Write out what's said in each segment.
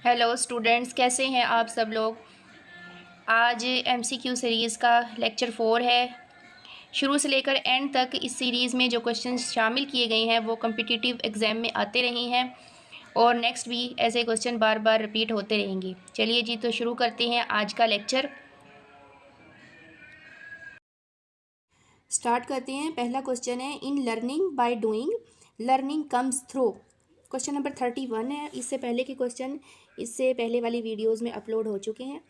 Hello students, कैसे हैं आप सब लोग। आज एमसीक्यू सीरीज़ का लेक्चर 4 है। शुरू से लेकर एंड तक इस सीरीज़ में जो क्वेश्चंस शामिल किए गए हैं वो कम्पिटिटिव एग्ज़ाम में आते रहे हैं और नेक्स्ट भी ऐसे क्वेश्चन बार बार रिपीट होते रहेंगे। चलिए जी, तो शुरू करते हैं आज का लेक्चर। स्टार्ट करते हैं। पहला क्वेश्चन है, in learning by doing learning comes through. Question number 31 है। इससे पहले के क्वेश्चन इससे पहले वाली वीडियोज़ में अपलोड हो चुके हैं।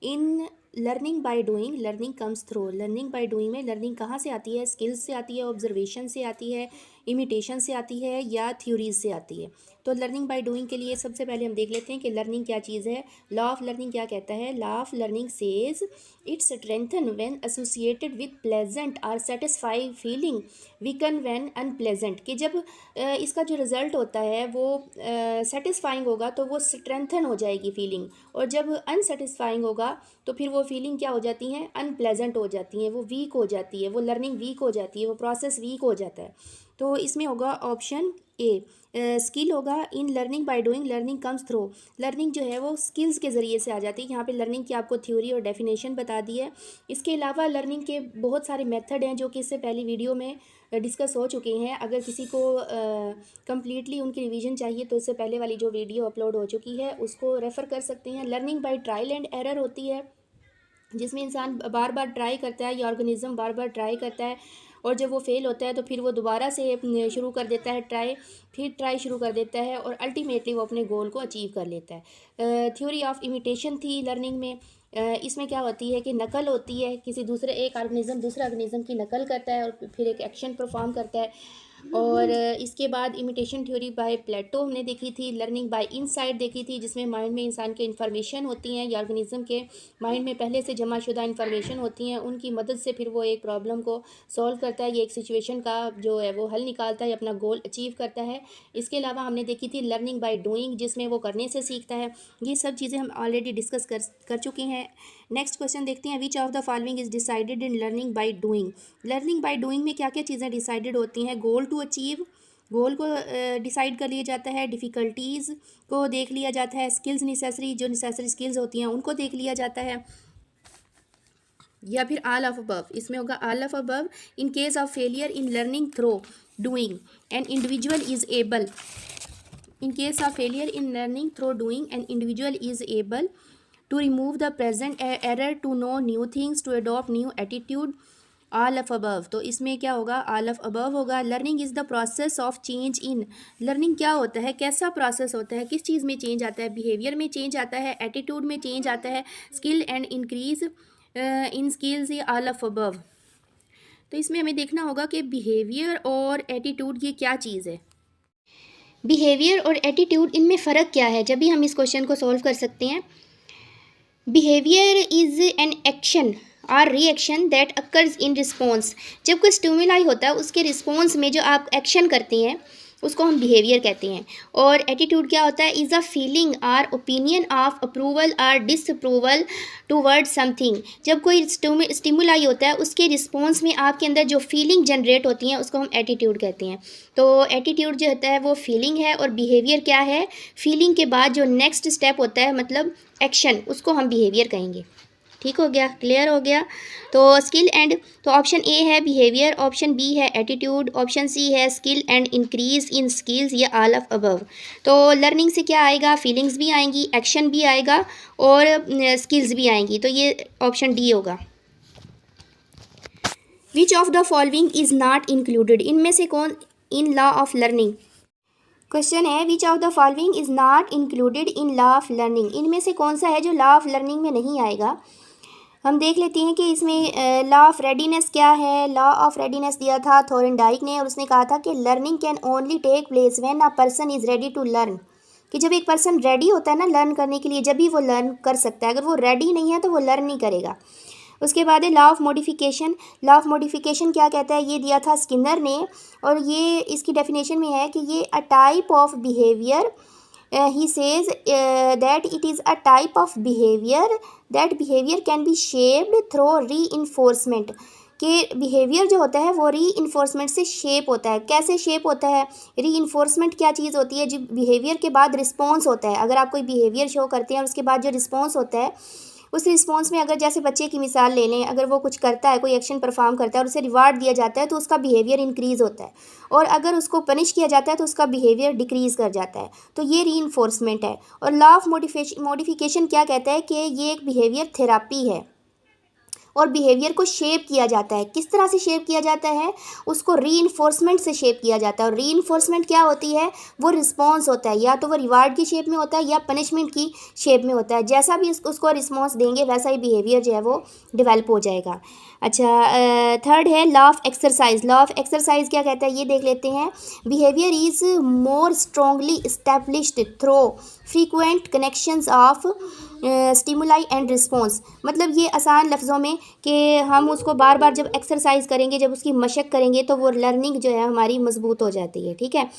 In learning by doing learning comes through. Learning by doing में लर्निंग कहाँ से आती है? स्किल्स से आती है, ऑब्जर्वेशन से आती है, इमिटेशन से आती है या थ्योरीज से आती है। तो लर्निंग बाय डूइंग के लिए सबसे पहले हम देख लेते हैं कि लर्निंग क्या चीज़ है। लॉ ऑफ लर्निंग क्या कहता है? Law of learning says it's strengthen when associated with pleasant or satisfying feeling, weaken when unpleasant. कि जब इसका जो रिज़ल्ट होता है वो सेटिस्फाइंग होगा तो वो स्ट्रेंथन हो जाएगी फीलिंग, और जब अनसेटिस्फाइंग होगा तो फिर वो फीलिंग क्या हो जाती हैं? अनप्लेजेंट हो जाती हैं, वो वीक हो जाती है, वो लर्निंग वीक हो जाती है, वो प्रोसेस वीक हो जाता है। तो इसमें होगा ऑप्शन ए। स्किल होगा। In learning by doing learning comes through. Learning जो है वो स्किल्स के ज़रिए से आ जाती है। यहाँ पे लर्निंग की आपको थ्योरी और डेफिनेशन बता दी है। इसके अलावा लर्निंग के बहुत सारे मेथड हैं जो कि इससे पहली वीडियो में डिस्कस हो चुके हैं। अगर किसी को कम्प्लीटली उनकी रिवीजन चाहिए तो इससे पहले वाली जो वीडियो अपलोड हो चुकी है उसको रेफ़र कर सकते हैं। Learning by trial and error होती है, जिसमें इंसान बार बार ट्राई करता है या ऑर्गेनिज्म बार बार ट्राई करता है, और जब वो फेल होता है तो फिर वो दोबारा से शुरू कर देता है ट्राई, फिर ट्राई शुरू कर देता है और अल्टीमेटली वो अपने गोल को अचीव कर लेता है। थ्योरी ऑफ इमिटेशन थी लर्निंग में। इसमें क्या होती है कि नकल होती है, किसी दूसरे एक ऑर्गेनिज्म दूसरे ऑर्गेनिज्म की नकल करता है और फिर एक एक्शन परफॉर्म करता है। और इसके बाद इमिटेशन थ्योरी बाय प्लेटो हमने देखी थी। लर्निंग बाय इनसाइट देखी थी, जिसमें माइंड में इंसान के इन्फॉर्मेशन होती हैं या ऑर्गेनिज्म के माइंड में पहले से जमाशुदा इन्फॉर्मेशन होती हैं, उनकी मदद से फिर वो एक प्रॉब्लम को सॉल्व करता है, ये एक सिचुएशन का जो है वो हल निकालता है, अपना गोल अचीव करता है। इसके अलावा हमने देखी थी लर्निंग बाय डूइंग, जिसमें वो करने से सीखता है। ये सब चीज़ें हम ऑलरेडी डिस्कस कर चुके हैं। नेक्स्ट क्वेश्चन देखते हैं, विच of the following is decided in learning by doing. Learning by doing में क्या क्या चीज़ें डिसाइडेड होती हैं? गोल टू अचीव, गोल को डिसाइड कर लिया जाता है। डिफ़िकल्टीज़ को देख लिया जाता है। स्किल्स नेसेसरी, जो नेसेसरी स्किल्स होती हैं उनको देख लिया जाता है, या फिर ऑल ऑफ अबव। इसमें होगा all of above. In case of failure in learning through doing an individual is able. In case of failure in learning through doing, an individual is able to remove the present error, to know new things, to adopt new attitude. All of above. तो इसमें क्या होगा? All of above होगा। Learning is the process of change in. Learning क्या होता है? कैसा process होता है? किस चीज़ में चेंज आता है? बिहेवियर में चेंज आता है, एटीट्यूड में चेंज आता है, skill and increase in skills, ये ऑल ऑफ अबव। तो इसमें हमें देखना होगा कि बिहेवियर और एटीट्यूड ये क्या चीज़ है। बिहेवियर और एटीट्यूड, इनमें फ़र्क क्या है? जब भी हम इस क्वेश्चन को सॉल्व कर सकते हैं। बिहेवियर इज़ एन एक्शन और reaction that occurs in response. जब कोई स्टिमुलाई होता है उसके रिस्पॉन्स में जो आप एक्शन करते हैं उसको हम बिहेवियर कहते हैं। और एटीट्यूड क्या होता है? Is a feeling or opinion of approval or disapproval toward something. जब कोई स्टिमुलाई होता है उसके रिस्पॉन्स में आपके अंदर जो फीलिंग जनरेट होती हैं उसको हम एटीट्यूड कहते हैं। तो एटीट्यूड जो होता है वो फीलिंग है, और बिहेवियर क्या है? फीलिंग के बाद जो नेक्स्ट स्टेप होता है, मतलब एक्शन, उसको हम बिहेवियर कहेंगे। ठीक हो गया? क्लियर हो गया? तो स्किल एंड, तो ऑप्शन ए है बिहेवियर, ऑप्शन बी है एटीट्यूड, ऑप्शन सी है skill and increase in skills, या ऑल ऑफ अबव। तो लर्निंग से क्या आएगा? फीलिंग्स भी आएंगी, एक्शन भी आएगा और स्किल्स भी आएंगी। तो ये ऑप्शन डी होगा। Which of the following is not included. इनमें से कौन in law of learning? Question है, which of the following is not included in law of learning. इनमें से कौन सा है जो लॉ ऑफ लर्निंग में नहीं आएगा? हम देख लेते हैं कि इसमें लॉ ऑफ रेडीनेस क्या है। लॉ ऑफ रेडीनेस दिया था थॉर्नडाइक ने, और उसने कहा था कि learning can only take place when a person is ready to learn. कि जब एक पर्सन रेडी होता है ना लर्न करने के लिए, जब भी वो लर्न कर सकता है। अगर वो रेडी नहीं है तो वो लर्न नहीं करेगा। उसके बाद है law of modification. Law of modification क्या कहता है? ये दिया था स्किनर ने, और ये इसकी डेफिनेशन में है कि ये a type of behaviour, he says that it is a type of behavior that behavior can be shaped through reinforcement। कि बिहेवियर जो होता है वो री-इन्फोर्समेंट से शेप होता है। कैसे शेप होता है? री-इन्फोर्समेंट क्या चीज़ होती है? जो बिहेवियर के बाद रिस्पॉन्स होता है। अगर आप कोई बिहेवियर शो करते हैं और उसके बाद जो रिस्पॉन्स होता है, उस रिस्पॉन्स में अगर जैसे बच्चे की मिसाल ले लें, अगर वो कुछ करता है, कोई एक्शन परफॉर्म करता है और उसे रिवार्ड दिया जाता है तो उसका बिहेवियर इंक्रीज़ होता है, और अगर उसको पनिश किया जाता है तो उसका बिहेवियर डिक्रीज़ कर जाता है। तो ये री-इन्फोर्समेंट है। और लॉ ऑफ मॉडिफिकेशन क्या कहता है कि ये एक बिहेवियर थेरापी है और बिहेवियर को शेप किया जाता है। किस तरह से शेप किया जाता है? उसको रीइंफोर्समेंट से शेप किया जाता है। और रीइंफोर्समेंट क्या होती है? वो रिस्पॉन्स होता है, या तो वो रिवार्ड की शेप में होता है या पनिशमेंट की शेप में होता है। जैसा भी उसको रिस्पॉन्स देंगे वैसा ही बिहेवियर जो है वो डेवलप हो जाएगा। अच्छा, थर्ड है law of exercise. Law of exercise क्या कहता है ये देख लेते हैं। Behaviour is more strongly established through frequent connections of stimuli and response. मतलब ये आसान लफ्ज़ों में कि हम उसको बार बार जब एक्सरसाइज करेंगे, जब उसकी मशक करेंगे तो वो लर्निंग जो है हमारी मजबूत हो जाती है। ठीक है,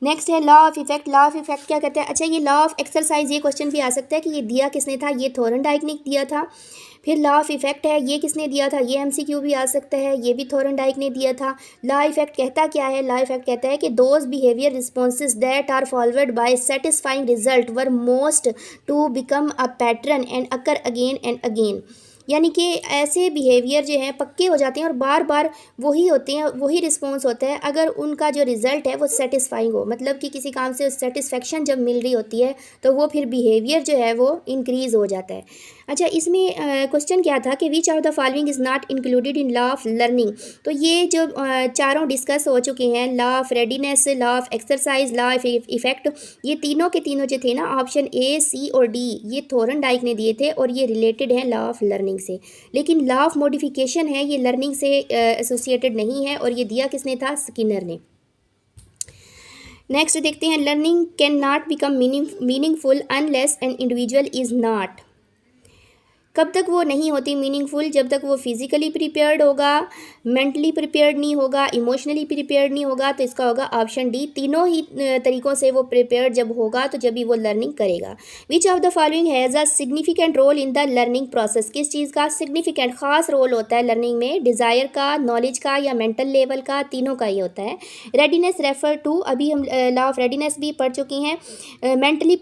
नेक्स्ट है law of effect. Law of effect क्या कहते हैं? अच्छा, ये लॉ ऑफ एक्सरसाइज, ये क्वेश्चन भी आ सकता है कि ये दिया किसने था? ये थॉर्नडाइक ने दिया था। फिर लॉ ऑफ इफेक्ट है, ये किसने दिया था? ये एमसीक्यू भी आ सकता है, ये भी थॉर्नडाइक ने दिया था। लॉ इफेक्ट कहता क्या है? लॉ इफेक्ट कहता है कि those behaviour responses that are followed by satisfying result were most to become a pattern and occur again and again. यानी कि ऐसे बिहेवियर जो हैं पक्के हो जाते हैं और बार बार वही होते हैं, वही रिस्पॉन्स होता है अगर उनका जो रिज़ल्ट है वो सेटिस्फाइंग हो। मतलब कि किसी काम से सेटिस्फेक्शन जब मिल रही होती है तो वो फिर बिहेवियर जो है वो इंक्रीज़ हो जाता है। अच्छा, इसमें क्वेश्चन क्या था कि विच of the following is not included in law of learning. तो ये जो चारों डिस्कस हो चुके हैं, law of readiness, law of exercise, law of effect, ये तीनों के तीनों जो थे ना, ऑप्शन ए, सी और डी, ये थॉर्नडाइक ने दिए थे और ये रिलेटेड हैं लॉ ऑफ लर्निंग से। लेकिन लॉ ऑफ मॉडिफिकेशन है, ये लर्निंग से एसोसिएटेड नहीं है और ये दिया किसने था? स्किनर ने। नेक्स्ट देखते हैं, learning can not become meaningful unless an individual is not. कब तक वो नहीं होती मीनिंगफुल? जब तक वो फिज़िकली प्रिपेयर्ड होगा, मेंटली प्रिपेयर्ड नहीं होगा, इमोशनली प्रिपेयर्ड नहीं होगा। तो इसका होगा ऑप्शन डी। तीनों ही तरीक़ों से वो प्रिपेयर्ड जब होगा तो जब भी वो लर्निंग करेगा। Which of the following has a significant role in the learning process. किस चीज़ का सिग्निफिकेंट ख़ास रोल होता है लर्निंग में? डिज़ायर का, नॉलेज का या मेंटल लेवल का? तीनों का ही होता है। रेडीनेस रेफर टू, अभी हम लॉ ऑफ रेडीनेस भी पढ़ चुकी हैं। मेंटली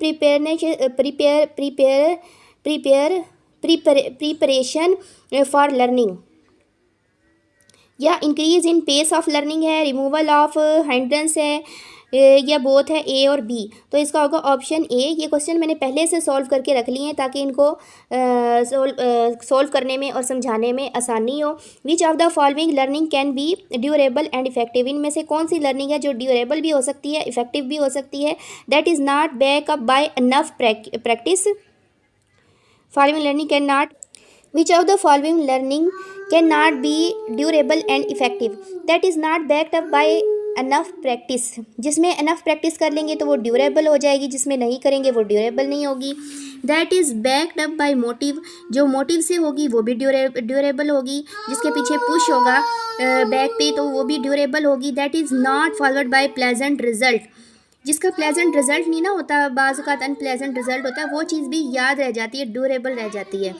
प्रिपरेशन फॉर लर्निंग, या increase in pace of learning है, रिमूवल ऑफ हिंड्रेंस है, या बोथ है, ए और बी। तो इसका होगा ऑप्शन ए। ये क्वेश्चन मैंने पहले से सॉल्व करके रख लिए हैं ताकि इनको सॉल्व करने में और समझाने में आसानी हो। विच of the following learning can be durable and effective. इनमें से कौन सी लर्निंग है जो ड्यूरेबल भी हो सकती है, इफेक्टिव भी हो सकती है? That is not back up by enough practice. Following learning cannot, which of the following learning cannot be durable and effective? That is not backed up by enough practice। जिसमें enough practice कर लेंगे तो वो durable हो जाएगी, जिसमें नहीं करेंगे वो ड्यूरेबल नहीं होगी। That is backed up by motive, जो मोटिव से होगी वो भी ड्यूरेबल होगी। जिसके पीछे पुश होगा बैक पे तो वो भी ड्यूरेबल होगी। That is not followed by pleasant result, जिसका प्लेजेंट रिजल्ट नहीं ना होता, बाज़ का अनप्लेजेंट रिजल्ट होता है, वो चीज़ भी याद रह जाती है, ड्यूरेबल रह जाती है।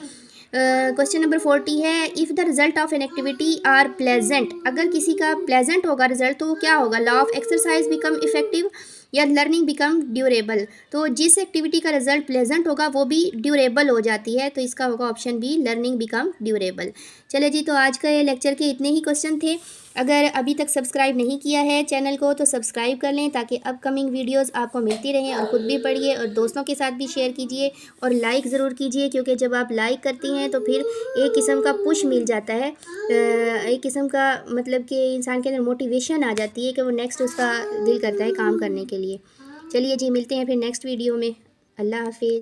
क्वेश्चन नंबर 40 है, if the result of an activity are pleasant. अगर किसी का प्लेजेंट होगा रिजल्ट तो वो क्या होगा? Law of exercise become effective या लर्निंग बिकम ड्यूरेबल। तो जिस एक्टिविटी का रिजल्ट प्लेजेंट होगा वो भी ड्यूरेबल हो जाती है, तो इसका होगा option B, learning become durable. चले जी, तो आज का ये लेक्चर के इतने ही क्वेश्चन थे। अगर अभी तक सब्सक्राइब नहीं किया है चैनल को तो सब्सक्राइब कर लें ताकि अपकमिंग वीडियोस आपको मिलती रहें, और ख़ुद भी पढ़िए और दोस्तों के साथ भी शेयर कीजिए और लाइक ज़रूर कीजिए, क्योंकि जब आप लाइक करती हैं तो फिर एक किस्म का पुश मिल जाता है, एक किस्म का मतलब कि इंसान के अंदर मोटिवेशन आ जाती है कि वो नेक्स्ट उसका दिल करता है काम करने के लिए। चलिए जी, मिलते हैं फिर नेक्स्ट वीडियो में। अल्लाह हाफिज़।